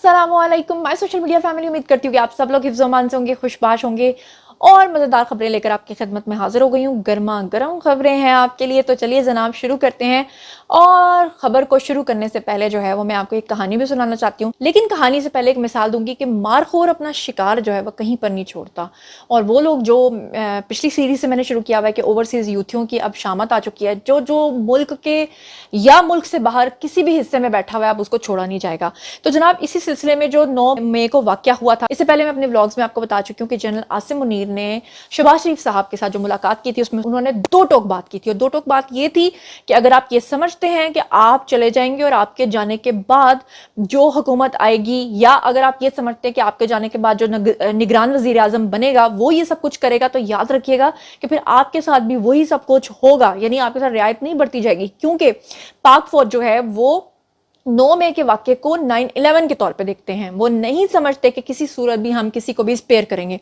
अस्सलामुअलैकुम my social media family. उम्मीद करती हूँ कि आप सब लोग हिफ्ज़-ओ-अमान से होंगे, खुशबाश होंगे और मज़ेदार खबरें लेकर आपकी खिदमत में हाजिर हो गई हूँ। गर्मा गर्म खबरें हैं आपके लिए, तो चलिए जनाब शुरू करते हैं। और खबर को शुरू करने से पहले जो है वो मैं आपको एक कहानी भी सुनाना चाहती हूँ, लेकिन कहानी से पहले एक मिसाल दूंगी कि मारखोर अपना शिकार जो है वो कहीं पर नहीं छोड़ता। और वो लोग जो पिछली सीरीज से मैंने शुरू किया हुआ है कि ओवरसीज यूथियों की अब शामत आ चुकी है, जो जो मुल्क के या मुल्क से बाहर किसी भी हिस्से में बैठा हुआ है, अब उसको छोड़ा नहीं जाएगा। तो जनाब इसी सिलसिले में जो 9 मई को वाकया हुआ था, इससे पहले मैं अपने व्लॉग्स में आपको बता चुकी हूँ कि जनरल आसिम मुनीर ने शहबाज शरीफ साहब के साथ जो मुलाकात की थी उसमें उन्होंने दो टोक बात की थी। और दो टोक बात ये थी कि अगर आप ये समझते हैं कि आप चले जाएंगे और आपके जाने के बाद जो हुकूमत आएगी, या अगर आप ये समझते हैं कि आपके जाने के बाद जो निगरान वजीर आजम बनेगा वो ये सब कुछ करेगा, तो याद रखिएगा कि फिर आपके साथ भी वही सब कुछ होगा, यानी आपके साथ रियायत नहीं बरती जाएगी। क्योंकि पाक फौज जो है वो 9 मई के वाक्य को 9/11 के तौर पे देखते हैं। वो नहीं समझते कि किसी सूरत भी हम किसी को भी स्पेयर करेंगे।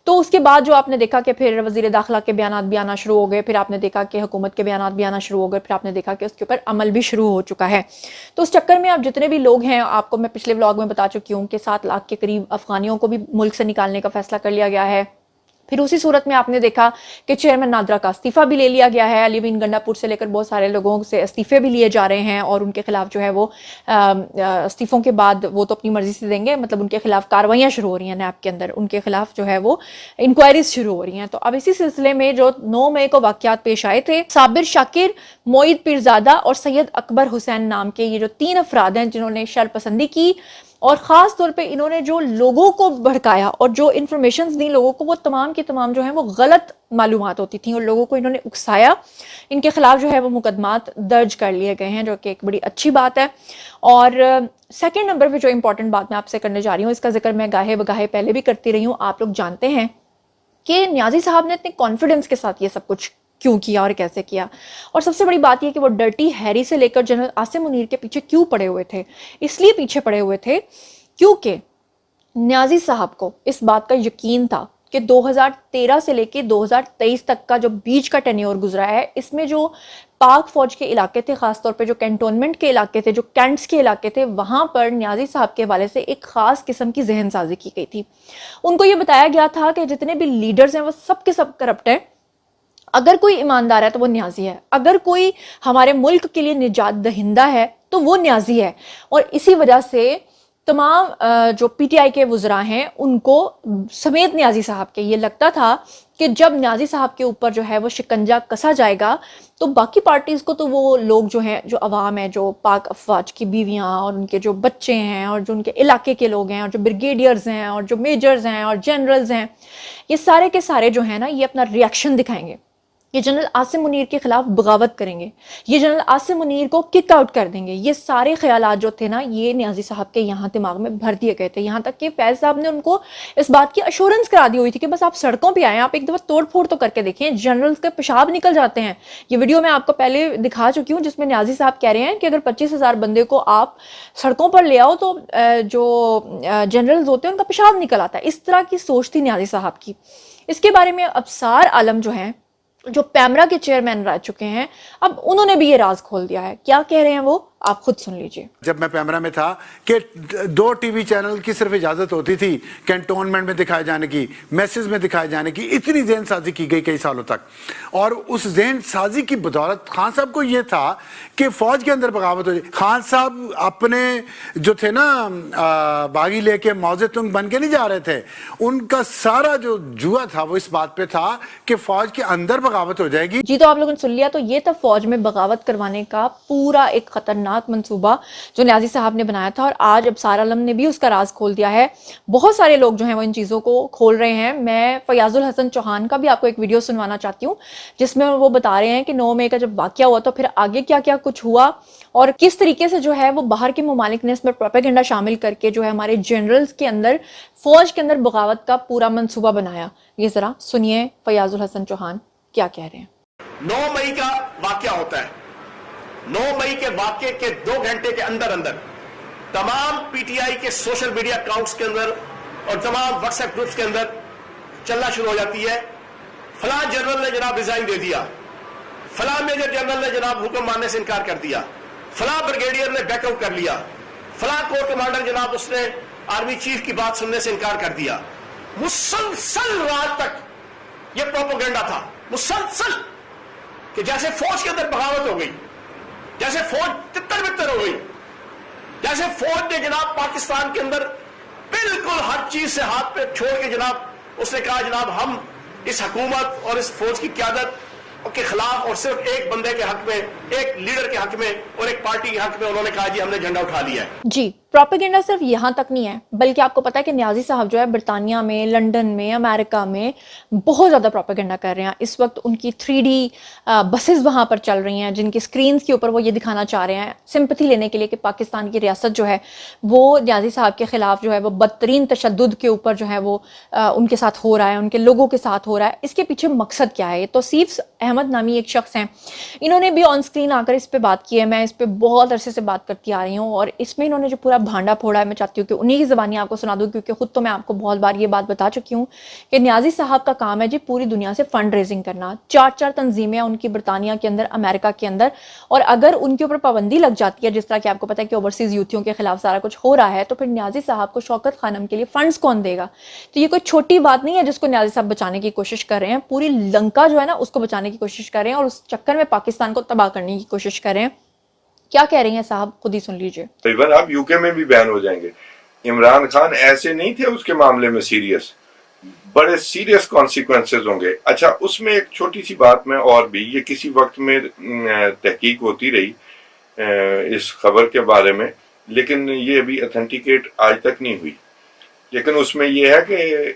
तो उसके बाद जो आपने देखा कि फिर वजीर दाखिला के बयानात भी आना शुरू हो गए, फिर आपने देखा कि हुकूमत के बयानात भी आना शुरू हो गए, फिर आपने देखा कि उसके ऊपर अमल भी शुरू हो चुका है। तो उस चक्कर में आप जितने भी लोग हैं, आपको मैं पिछले व्लॉग में बता चुकी हूँ कि 7 लाख के करीब अफगानियों को भी मुल्क से निकालने का फैसला कर लिया गया है। फिर उसी सूरत में आपने देखा कि चेयरमैन नादरा का इस्तीफा भी ले लिया गया है। अली बिन गंडापुर से लेकर बहुत सारे लोगों से इस्तीफे भी लिए जा रहे हैं और उनके खिलाफ जो है वो इस्तीफों के बाद वो तो अपनी मर्जी से देंगे, मतलब उनके खिलाफ कार्रवाइयां शुरू हो रही हैं नैब के अंदर, उनके खिलाफ जो है वो इंक्वायरीज शुरू हो रही हैं। तो अब इसी सिलसिले में जो 9 मई को वाकयात पेश आए थे, साबिर शाकिर, मोईद पीरजादा और सैयद अकबर हुसैन नाम के ये जो 3 अफराद हैं जिन्होंने शरपसंदी की और ख़ास तौर पे इन्होंने जो लोगों को भड़काया और जो इन्फॉर्मेशंस दी लोगों को, वो तमाम की तमाम जो है वो गलत मालूमात होती थी और लोगों को इन्होंने उकसाया। इनके खिलाफ जो है वो मुकदमात दर्ज कर लिए गए हैं, जो कि एक बड़ी अच्छी बात है। और सेकंड नंबर पे जो इंपॉर्टेंट बात मैं आपसे करने जा रही हूँ, इसका जिक्र मैं गाहे बगाहे पहले भी करती रही हूँ। आप लोग जानते हैं कि नियाजी साहब ने इतने कॉन्फिडेंस के साथ ये सब कुछ क्यों किया और कैसे किया। और सबसे बड़ी बात यह कि वो डर्टी हैरी से लेकर जनरल आसिम मुनीर के पीछे क्यों पड़े हुए थे। इसलिए पीछे पड़े हुए थे क्योंकि नियाजी साहब को इस बात का यकीन था कि 2013 से लेकर 2023 तक का जो बीच का टेन्योर गुजरा है, इसमें जो पाक फौज के इलाके थे, खासतौर पे जो कैंटोनमेंट के इलाके थे, जो कैंट्स के इलाके थे, वहां पर नियाजी साहब के हवाले से एक खास किस्म की जहन साजी की गई थी। उनको ये बताया गया था कि जितने भी लीडर्स हैं वो सब के सब करप्ट हैं। अगर कोई ईमानदार है तो वो न्याजी है, अगर कोई हमारे मुल्क के लिए निजात दहिंदा है तो वो न्याजी है। और इसी वजह से तमाम जो पीटीआई के वुज़रा हैं उनको समेत न्याजी साहब के ये लगता था कि जब न्याजी साहब के ऊपर जो है वो शिकंजा कसा जाएगा तो बाकी पार्टीज़ को, तो वो लोग जो हैं, जो अवाम है, जो पाक अफवाज की बीवियां और उनके जो बच्चे हैं और जो उनके इलाके के लोग हैं और जो ब्रिगेडियर्स हैं और जो मेजर्स हैं और जनरल्स हैं, ये सारे के सारे जो है ना, ये अपना रिएक्शन दिखाएंगे। ये जनरल आसिम मुनीर के खिलाफ बगावत करेंगे, ये जनरल आसिम मुनीर को किक आउट कर देंगे। ये सारे ख्यालात जो थे ना, ये नियाजी साहब के यहाँ दिमाग में भर दिए गए थे। यहाँ तक कि फैज साहब ने उनको इस बात की अश्योरेंस करा दी हुई थी कि बस आप सड़कों पे आए, आप एक दफ़ा तोड़ फोड़ तो करके देखें, जनरल्स के पेशाब निकल जाते हैं। ये वीडियो मैं आपको पहले दिखा चुकी हूँ जिसमें नियाजी साहब कह रहे हैं कि अगर 25,000 बंदे को आप सड़कों पर ले आओ तो जो जनरल्स होते हैं उनका पेशाब निकल आता है। इस तरह की सोच थी नियाजी साहब की। इसके बारे में अबसार आलम जो है, जो पैमरा के चेयरमैन रह चुके हैं, अब उन्होंने भी ये राज खोल दिया है। क्या कह रहे हैं वो, आप खुद सुन लीजिए। जब मैं पैमरा में था कि 2 टीवी चैनल की सिर्फ इजाजत होती थी कैंटोनमेंट में दिखाए जाने की, मैसेज में दिखाए जाने की, इतनी जहन साजी की गई कई सालों तक। और उस जहन साजी की बदौलत खान साहब को यह था कि फौज के अंदर बगावत हो जाए। खान साहब अपने जो थे ना बागी लेके मौजे तुंग बन के नहीं जा रहे थे, उनका सारा जो जुआ था वो इस बात पे था कि फौज के अंदर बगावत हो जाएगी। जी, तो आप लोगों ने सुन लिया। तो ये था फौज में बगावत करवाने का पूरा एक खतरनाक मंसूबा जो नियाजी साहब ने बनाया था, और आज अबसार आलम ने भी उसका राज खोल दिया है। बहुत सारे लोग जो हैं वो इन चीज़ों को खोल रहे हैं। मैं फयाजुल हसन चौहान का भी आपको एक वीडियो सुनवाना चाहती हूँ जिसमें वो बता रहे हैं कि 9 मई का जब वाकया हुआ तो फिर आगे क्या क्या कुछ हुआ और किस तरीके से जो है वो बाहर के ममालिक ने इसमें प्रोपेगेंडा शामिल करके जो है हमारे जनरल्स के अंदर, फौज के अंदर बगावत का पूरा मंसूबा बनाया। ये जरा सुनिए फयाजुल हसन चौहान क्या कह रहे हैं। 9 मई का वाकया होता है। 9 मई के वाकये के 2 घंटे के अंदर अंदर तमाम पीटीआई के सोशल मीडिया अकाउंट्स के अंदर और तमाम व्हाट्सएप ग्रुप्स के अंदर चलना शुरू हो जाती है, फलां जनरल ने जनाब रिजाइन दे दिया, फलां मेजर जनरल ने जनाब हुक्म मानने से इनकार कर दिया, फलां ब्रिगेडियर ने बैकआउट कर लिया, फलां कोर कमांडर जनाब उसने आर्मी चीफ की बात सुनने से इनकार कर दिया। मुसलसल रात तक यह प्रोपोगेंडा था, मुसलसल, कि जैसे फौज के अंदर बगावत हो गई, जैसे फौज तितर बितर हो गई, जैसे फौज ने जनाब पाकिस्तान के अंदर बिल्कुल हर चीज से हाथ पे छोड़ के जनाब उसने कहा जनाब हम इस हुकूमत और इस फौज की क्यादत के खिलाफ और सिर्फ एक बंदे के हक में, एक लीडर के हक में और एक पार्टी के हक में उन्होंने कहा जी हमने झंडा उठा लिया है। जी, प्रोपेगेंडा सिर्फ यहाँ तक नहीं है, बल्कि आपको पता है कि न्याजी साहब जो है ब्रिटानिया में, लंदन में, अमेरिका में बहुत ज़्यादा प्रोपेगेंडा कर रहे हैं। इस वक्त उनकी 3D बसेस वहाँ पर चल रही हैं, जिनकी स्क्रीन्स के ऊपर वो ये दिखाना चाह रहे हैं, सिंपैथी लेने के लिए कि पाकिस्तान की रियासत जो है वो न्याजी साहब के खिलाफ जो है वो बदतरीन तशद्दुद के ऊपर जो है वो उनके साथ हो रहा है, उनके लोगों के साथ हो रहा है। इसके पीछे मकसद क्या है? तौसीफ अहमद नामी एक शख्स हैं, इन्होंने भी ऑन स्क्रीन आकर इस पर बात की है। मैं इस पर बहुत अरसे से बात करती आ रही हूँ और इसमें इन्होंने जो पूरा भांडा फोड़ा है, मैं चाहती हूँ कि उन्हीं की ज़बानी आपको सुना दूँ, क्योंकि खुद तो मैं आपको बहुत बार ये बात बता चुकी हूँ कि न्याजी साहब का काम है जी पूरी दुनिया से फंड रेजिंग करना। 4 तंजीमें उनकी ब्रिटानिया के अंदर, अमेरिका के अंदर, और अगर उनके ऊपर पाबंदी लग जाती है, जिस तरह कि आपको पता है कि ओवरसीज़ यूथियों के खिलाफ सारा कुछ हो रहा है, तो फिर न्याजी साहब को शौकत खानम के लिए फंड्स कौन देगा? तो ये कोई छोटी बात नहीं है जिसको न्याजी साहब बचाने की कोशिश कर रहे हैं। पूरी लंका जो है ना उसको बचाने की कोशिश कर रहे हैं और उस चक्कर में पाकिस्तान को तबाह करने की कोशिश कर रहे हैं। क्या कह रही हैं साहब, खुद ही सुन लीजिए। इवन आप यूके में भी बैन हो जाएंगे। इमरान खान ऐसे नहीं थे उसके मामले में सीरियस, बड़े सीरियस कॉन्सिक्वेंसेस होंगे। अच्छा, उसमें एक छोटी सी बात में और भी, ये किसी वक्त में तहकीक होती रही इस खबर के बारे में, लेकिन ये अभी ऑथेंटिकेट आज तक नहीं हुई। लेकिन उसमें ये है कि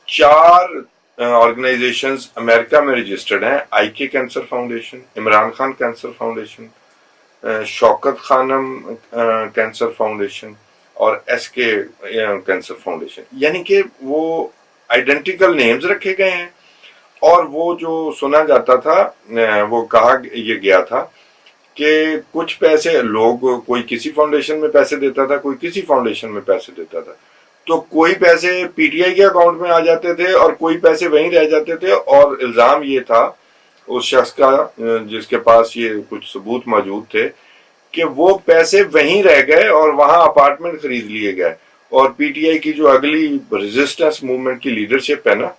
4 ऑर्गेनाइजेशंस अमेरिका में रजिस्टर्ड हैं। IK cancer foundation, Imran Khan cancer foundation, Shaukat Khanum cancer foundation और एसके कैंसर फाउंडेशन, यानी कि वो आइडेंटिकल नेम्स रखे गए हैं। और वो जो सुना जाता था, वो कहा ये गया था कि कुछ पैसे लोग, कोई किसी फाउंडेशन में पैसे देता था, कोई किसी फाउंडेशन में पैसे देता था, तो कोई पैसे पीटीआई के अकाउंट में आ जाते थे और कोई पैसे वहीं रह जाते थे। और इल्जाम ये था उस शख्स का जिसके पास ये कुछ सबूत मौजूद थे कि वो पैसे वहीं रह गए और वहां अपार्टमेंट खरीद लिए गए। और पीटीआई की जो अगली रेजिस्टेंस मूवमेंट की लीडरशिप है ना,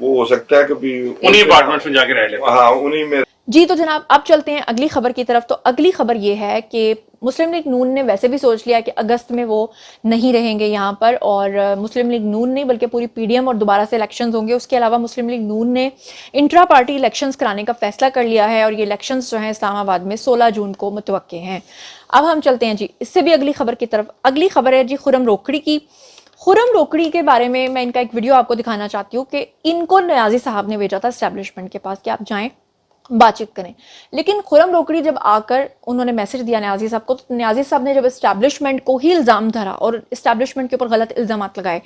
वो हो सकता है कि उन्हीं अपार्टमेंट में जाके रह ले। हाँ, उन्हीं में। जी, तो जनाब अब चलते हैं अगली खबर की तरफ। तो अगली खबर ये है कि मुस्लिम लीग नून ने वैसे भी सोच लिया कि अगस्त में वो नहीं रहेंगे यहाँ पर, और मुस्लिम लीग नून नहीं बल्कि पूरी पीडीएम और दोबारा से इलेक्शंस होंगे। उसके अलावा मुस्लिम लीग नून ने इंट्रा पार्टी इलेक्शंस कराने का फैसला कर लिया है और ये इलेक्शंस जो हैं इस्लामाबाद में 16 जून को मुतवक्के हैं। अब हम चलते हैं जी इससे भी अगली खबर की तरफ। अगली खबर है जी खुर्रम रोकड़ी की। खुर्रम रोकड़ी के बारे में मैं इनका एक वीडियो आपको दिखाना चाहती हूँ कि इनको न्याजी साहब ने भेजा था एस्टेब्लिशमेंट के पास कि आप जाएं बातचीत करें। लेकिन खुर्रम रोकड़ी जब आकर उन्होंने मैसेज दिया न्याजी साहब को, तो न्याजी साहब ने जब एस्टैब्लिशमेंट को ही इल्ज़ाम धरा और एस्टैब्लिशमेंट के ऊपर गलत इल्ज़ाम लगाए,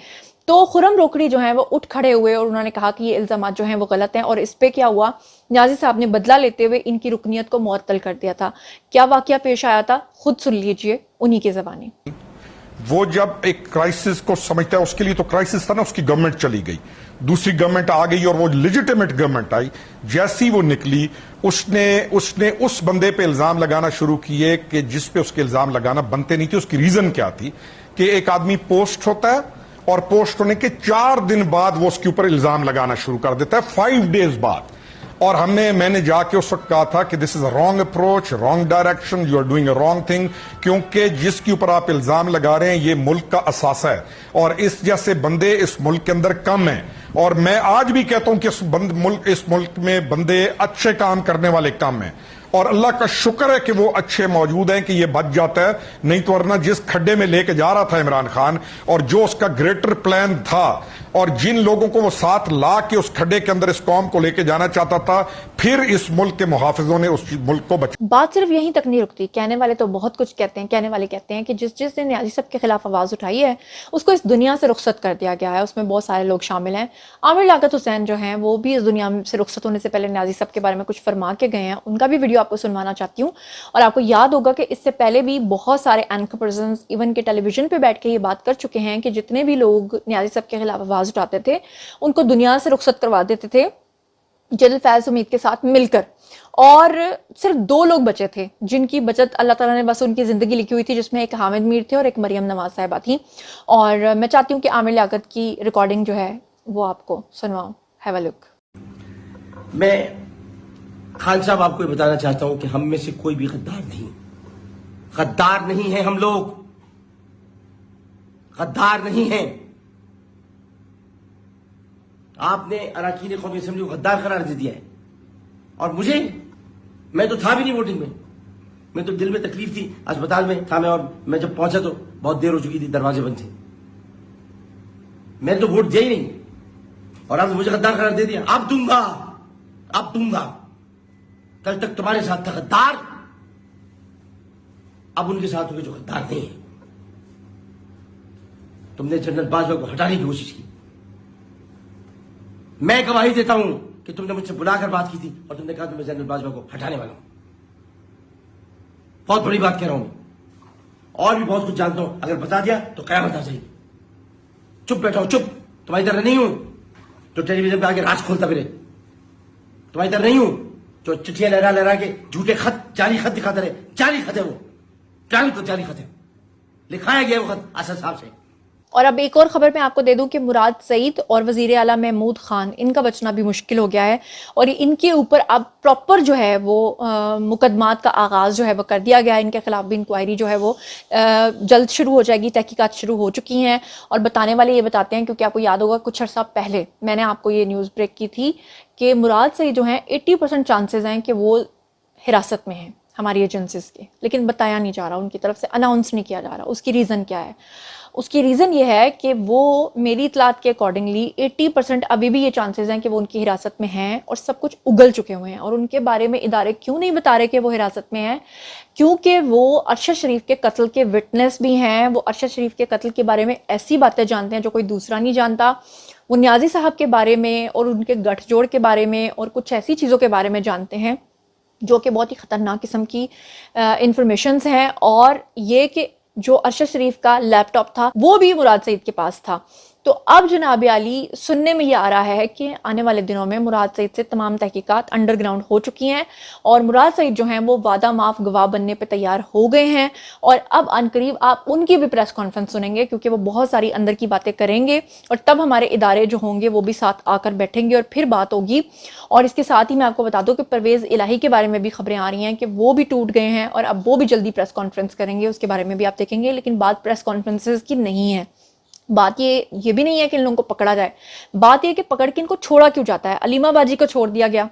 तो खुर्रम रोकड़ी जो है वो उठ खड़े हुए और उन्होंने कहा कि ये इल्ज़ाम जो हैं वो गलत हैं। और इस पे क्या हुआ, न्याजी साहब ने बदला लेते हुए इनकी रुकनियत को मुअत्तल कर दिया था। क्या वाकया पेश आया था, खुद सुन लीजिए उन्हीं की ज़बानी। वो जब एक क्राइसिस को समझता है, उसके लिए तो क्राइसिस था ना, उसकी गवर्नमेंट चली गई, दूसरी गवर्नमेंट आ गई और वो लेजिटिमेट गवर्नमेंट आई। जैसी वो निकली, उसने उस बंदे पे इल्जाम लगाना शुरू किए कि जिस पे उसके इल्जाम लगाना बनते नहीं थे। उसकी रीजन क्या थी कि एक आदमी पोस्ट होता है और पोस्ट होने के 4 दिन बाद वो उसके ऊपर इल्जाम लगाना शुरू कर देता है, 5 डेज बाद। और मैंने जाके उस वक्त कहा था कि this is a wrong approach, wrong direction, you are doing a wrong thing, क्योंकि जिसके ऊपर आप इल्जाम लगा रहे हैं ये मुल्क का असासा है और इस जैसे बंदे इस मुल्क के अंदर कम हैं। और मैं आज भी कहता हूं कि इस मुल्क में बंदे अच्छे काम करने वाले कम हैं और अल्लाह का शुक्र है कि वो अच्छे मौजूद हैं कि ये बच जाता है। नहीं तो वरना जिस खड्डे में लेके जा रहा था इमरान खान और जो उसका ग्रेटर प्लान था और जिन लोगों को वो साथ ला के उस खड्डे के अंदर इस कौम को लेके जाना चाहता था, फिर इस मुल्क के मुहाफिजों ने उस मुल्क को बचा। बात सिर्फ यहीं तक नहीं रुकती, कहने वाले तो बहुत कुछ कहते हैं। कहने वाले कहते हैं कि जिसने न्याजी साहब के खिलाफ आवाज उठाई है उसको इस दुनिया से रुखसत कर दिया गया है। उसमें बहुत सारे लोग शामिल हैं। आमिर लियाकत हुसैन जो हैं वो भी इस दुनिया से रुखसत होने से पहले न्याजी साहब के बारे में कुछ फरमा के गए हैं। उनका भी वीडियो आपको सुनवाना चाहती हूँ। और आपको याद होगा कि इससे पहले भी बहुत सारे एंकर पर्सन्स इवन के टेलीविजन पे बैठ के ये बात कर चुके हैं कि जितने भी लोग न्याजी साहब के खिलाफ आवाज उठाते थे उनको दुनिया से रुखसत करवा देते थे जनरल फैज़ उमीद के साथ मिलकर। और सिर्फ 2 लोग बचे थे जिनकी बचत अल्लाह ताला ने बस उनकी ज़िंदगी लिखी हुई थी, जिसमें एक हामिद मीर थे और एक मरियम नवाज साहिबा थी। और मैं चाहती हूँ कि आमिर लियाकत की रिकॉर्डिंग जो है वो आपको सुनवाऊँ। Have a look. मैं खान साहब आपको ये बताना चाहता हूं कि हम में से कोई भी गद्दार नहीं है। हम लोग गद्दार नहीं हैं। आपने अरकान कौमी असेंबली को गद्दार करार दे दिया है। और मैं तो था भी नहीं वोटिंग में, मैं तो दिल में तकलीफ थी, अस्पताल में था मैं, और मैं जब पहुंचा तो बहुत देर हो चुकी थी, दरवाजे बंद थे, मैंने तो वोट दिया ही नहीं। और आपने मुझे गद्दार करार दे दिया। अब दूंगा। कल तक तुम्हारे साथ था गद्दार, अब उनके साथ होंगे जो गद्दार नहीं है। तुमने जनरल बाजवा को हटाने की कोशिश की। मैं गवाही देता हूं कि तुमने मुझसे बुलाकर बात की थी और तुमने कहा कि मैं जनरल बाजवा को हटाने वाला हूं। बहुत बड़ी बात कह रहा हूं मैं, और भी बहुत कुछ जानता हूं। अगर बता दिया तो कयामत आ जाएगी। चुप बैठा हूं, चुप। तुम्हारी तरह नहीं हूं जो टेलीविजन पे आके राज खोलता फिरे। तुम्हारी तरह नहीं हूं जो चिट्ठियां लहरा के झूठे खत, जाली खत दिखाते रहे। जाली खत है वो, जाली खत है, लिखाया गया वो खत असद साहब से। और अब एक और खबर मैं आपको दे दूं कि मुराद सईद और वजीर आला महमूद खान, इनका बचना भी मुश्किल हो गया है। और इनके ऊपर अब प्रॉपर जो है वो मुकदमात का आगाज़ जो है वो कर दिया गया है। इनके खिलाफ भी इंक्वायरी जो है वो जल्द शुरू हो जाएगी। तहकीकात शुरू हो चुकी हैं। और बताने वाले ये बताते हैं, क्योंकि आपको याद होगा कुछ अर्सा पहले मैंने आपको ये न्यूज़ ब्रेक की थी कि मुराद सईद जो हैं 80% चांसेस हैं कि वो हिरासत में हैं हमारी एजेंसीज के, लेकिन बताया नहीं जा रहा, उनकी तरफ से अनाउंस नहीं किया जा रहा। उसकी रीज़न क्या है? उसकी रीज़न ये है कि वो मेरी इतलात के अकॉर्डिंगली 80% अभी भी ये चांसेस हैं कि वो उनकी हिरासत में हैं और सब कुछ उगल चुके हुए हैं। और उनके बारे में इदारे क्यों नहीं बता रहे कि वो हिरासत में हैं? क्योंकि वो अरशद शरीफ के कत्ल के विटनेस भी हैं। वो अरशद शरीफ के कत्ल के बारे में ऐसी बातें जानते हैं जो कोई दूसरा नहीं जानता। वो न्याजी साहब के बारे में और उनके गठजोड़ के बारे में और कुछ ऐसी चीज़ों के बारे में जानते हैं जो कि बहुत ही ख़तरनाक किस्म की इंफॉर्मेशंस हैं। और ये कि जो अरशद शरीफ का लैपटॉप था वो भी मुराद सईद के पास था। तो अब जनाब आली सुनने में ये आ रहा है कि आने वाले दिनों में मुराद सईद से तमाम तहकीकात अंडरग्राउंड हो चुकी हैं और मुराद सईद जो हैं वो वादा माफ गवाह बनने पे तैयार हो गए हैं। और अब अनकरीब आप उनकी भी प्रेस कॉन्फ्रेंस सुनेंगे, क्योंकि वो बहुत सारी अंदर की बातें करेंगे और तब हमारे इदारे जो होंगे वो भी साथ आकर बैठेंगे और फिर बात होगी। और इसके साथ ही मैं आपको बता दूं कि परवेज़ इलाही के बारे में भी खबरें आ रही हैं कि वो भी टूट गए हैं और अब वो भी जल्दी प्रेस कॉन्फ्रेंस करेंगे, उसके बारे में भी आप देखेंगे। लेकिन बात प्रेस कॉन्फ्रेंसेस की नहीं है, बात ये भी नहीं है कि इन लोगों को पकड़ा जाए। बात ये कि पकड़ के इनको छोड़ा क्यों जाता है? अलीमा बाजी को छोड़ दिया गया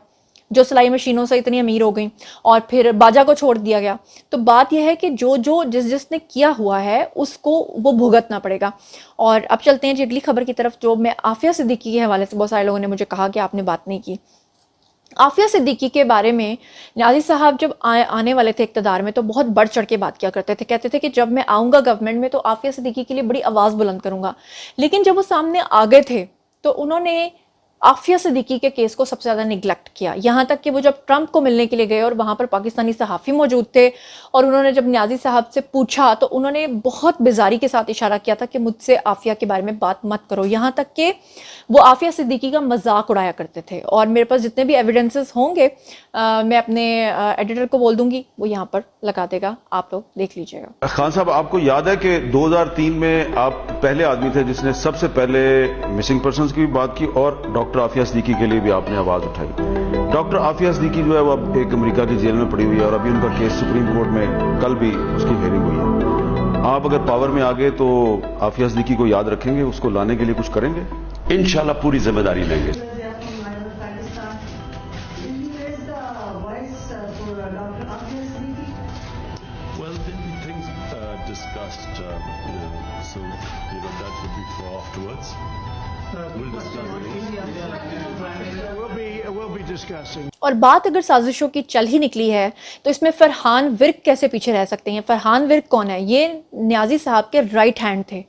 जो सिलाई मशीनों से इतनी अमीर हो गई, और फिर बाजा को छोड़ दिया गया। तो बात यह है कि जिसने किया हुआ है उसको वो भुगतना पड़ेगा। और अब चलते हैं जी अगली खबर की तरफ, जो मैं आफिया सिद्दीकी के हवाले से बहुत सारे लोगों ने मुझे कहा कि आपने बात नहीं की। आफिया सिद्दीकी के बारे में न्याजी साहब जब आने वाले थे इक़्तिदार में तो बहुत बढ़ चढ़ के बात किया करते थे। कहते थे कि जब मैं आऊँगा गवर्नमेंट में तो आफिया सिद्दीकी के लिए बड़ी आवाज़ बुलंद करूँगा। लेकिन जब वो सामने आ गए थे तो उन्होंने आफिया सिद्दीकी के केस को सबसे ज़्यादा निगलेक्ट किया। यहाँ तक कि वो जब ट्रंप को मिलने के लिए गए और वहाँ पर पाकिस्तानी सहाफ़ी मौजूद थे और उन्होंने जब न्याजी साहब से पूछा तो उन्होंने बहुत बेजारी के साथ इशारा किया था कि मुझसे आफिया के बारे में बात मत करो। यहाँ तक कि वो आफिया सिद्दीकी का मजाक उड़ाया करते थे। और मेरे पास जितने भी एविडेंसेस होंगे मैं अपने एडिटर को बोल दूंगी, वो यहाँ पर लगा देगा, आप लोग देख लीजिएगा। खान साहब, आपको याद है कि 2003 में आप पहले आदमी थे जिसने सबसे पहले मिसिंग पर्सन्स की भी बात की और डॉक्टर आफिया सिद्दीकी के लिए भी आपने आवाज उठाई। डॉक्टर आफिया सिद्दीकी जो है वो अब एक अमेरिका की जेल में पड़ी हुई है और अभी उनका केस सुप्रीम कोर्ट में कल भी उसकी हेयरिंग हुई है। आप अगर पावर में आ गए तो आफिया सिद्दीकी को याद रखेंगे, उसको लाने के लिए कुछ करेंगे? इंशाल्लाह पूरी जिम्मेदारी लेंगे। और बात अगर साजिशों की चल ही निकली है तो इसमें फरहान विर्क कैसे पीछे रह सकते हैं? फरहान विर्क कौन है? ये न्याजी साहब के राइट हैंड थे।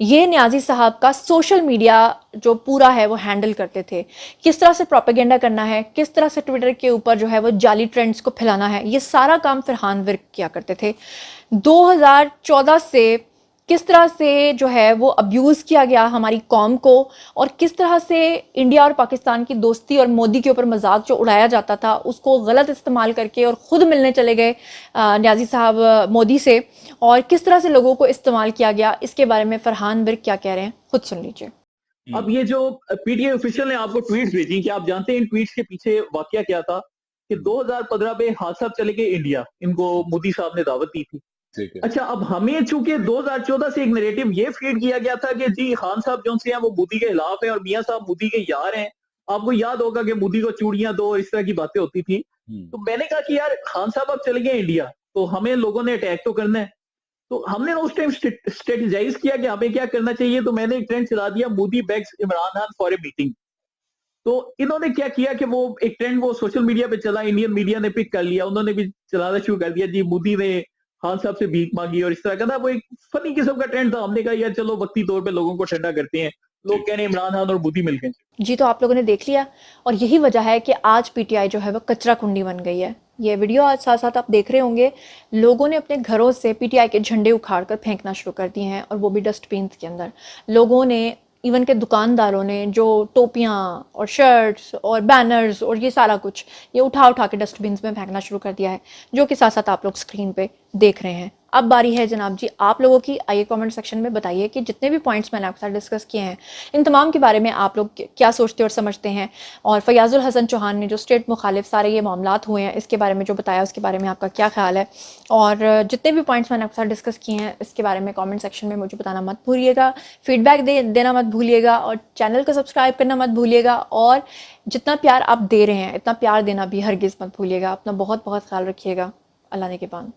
ये न्याजी साहब का सोशल मीडिया जो पूरा है वो हैंडल करते थे। किस तरह से प्रोपेगेंडा करना है, किस तरह से ट्विटर के ऊपर जो है वो जाली ट्रेंड्स को फैलाना है, ये सारा काम फरहान विर्क किया करते थे। 2014 से किस तरह से जो है वो अब्यूज़ किया गया हमारी कौम को, और किस तरह से इंडिया और पाकिस्तान की दोस्ती और मोदी के ऊपर मजाक जो उड़ाया जाता था उसको गलत इस्तेमाल करके और ख़ुद मिलने चले गए न्याजी साहब मोदी से, और किस तरह से लोगों को इस्तेमाल किया गया। इसके बारे में फरहान बिर्क क्या कह रहे हैं, खुद सुन लीजिए। अब ये जो पीटीआई ऑफिशियल ने आपको ट्वीट्स भेजी, कि आप जानते हैं इन ट्वीट्स के पीछे वाकया क्या था, कि 2015 में खान साहब चले गए इंडिया, इनको मोदी साहब ने दावत दी थी। अच्छा, अब हमें चूंकि 2014 से एक नैरेटिव ये फीड किया गया था कि जी खान साहब जो से हैं वो मोदी के खिलाफ हैं और मियां साहब मोदी के यार हैं। आपको याद होगा कि मोदी को चूड़ियां दो, इस तरह की बातें होती थी। तो मैंने कहा कि यार खान साहब अब चले गए इंडिया, तो हमें लोगों ने अटैक तो करना है। तो हमने उस टाइम स्ट्रेटेजाइज किया कि हमें क्या करना चाहिए। तो मैंने एक ट्रेंड चला दिया, Modi bags Imran Khan for a meeting. तो इन्होंने क्या किया कि वो एक ट्रेंड वो सोशल मीडिया पे चला, इंडियन मीडिया ने पिक कर लिया, उन्होंने भी चलाना शुरू कर दिया, जी मोदी ने खान साहब से भीख मांगी और इस तरह का ना, वो एक फनी किस्म का ट्रेंड था। हमने कहा यार चलो वक्ती तौर पे लोगों को ठंडा करते हैं, लोग कह रहे हैं इमरान खान और मोदी मिल गए। जी, तो आप लोगों ने देख लिया, और यही वजह है कि आज पीटीआई जो है वो कचरा कुंडी बन गई है। ये वीडियो आज साथ साथ आप देख रहे होंगे, लोगों ने अपने घरों से पीटीआई के झंडे उखाड़ कर फेंकना शुरू कर दिए हैं, और वो भी डस्टबिन के अंदर। लोगों ने, इवन के दुकानदारों ने, जो टोपियाँ और शर्ट्स और बैनर्स और ये सारा कुछ ये उठा उठा के डस्टबिन में फेंकना शुरू कर दिया है, जो कि साथ साथ आप लोग स्क्रीन पे देख रहे हैं। अब बारी है जनाब जी आप लोगों की। आइए कमेंट सेक्शन में बताइए कि जितने भी पॉइंट्स मैंने आपके साथ डिस्कस किए हैं, इन तमाम के बारे में आप लोग क्या सोचते और समझते हैं। और फयाजुल हसन चौहान ने जो स्टेट मुखालिफ सारे ये मामलात हुए हैं, इसके बारे में जो बताया, उसके बारे में आपका क्या ख्याल है। और जितने भी पॉइंट्स मैंने आपके साथ डिस्कस किए हैं, इसके बारे में कमेंट सेक्शन में मुझे बताना मत भूलिएगा, फीडबैक देना मत भूलिएगा, और चैनल को सब्सक्राइब करना मत भूलिएगा। और जितना प्यार आप दे रहे हैं, इतना प्यार देना भी हरगिज़ मत भूलिएगा। अपना बहुत बहुत ख्याल रखिएगा। अल्लाह ने के बाद।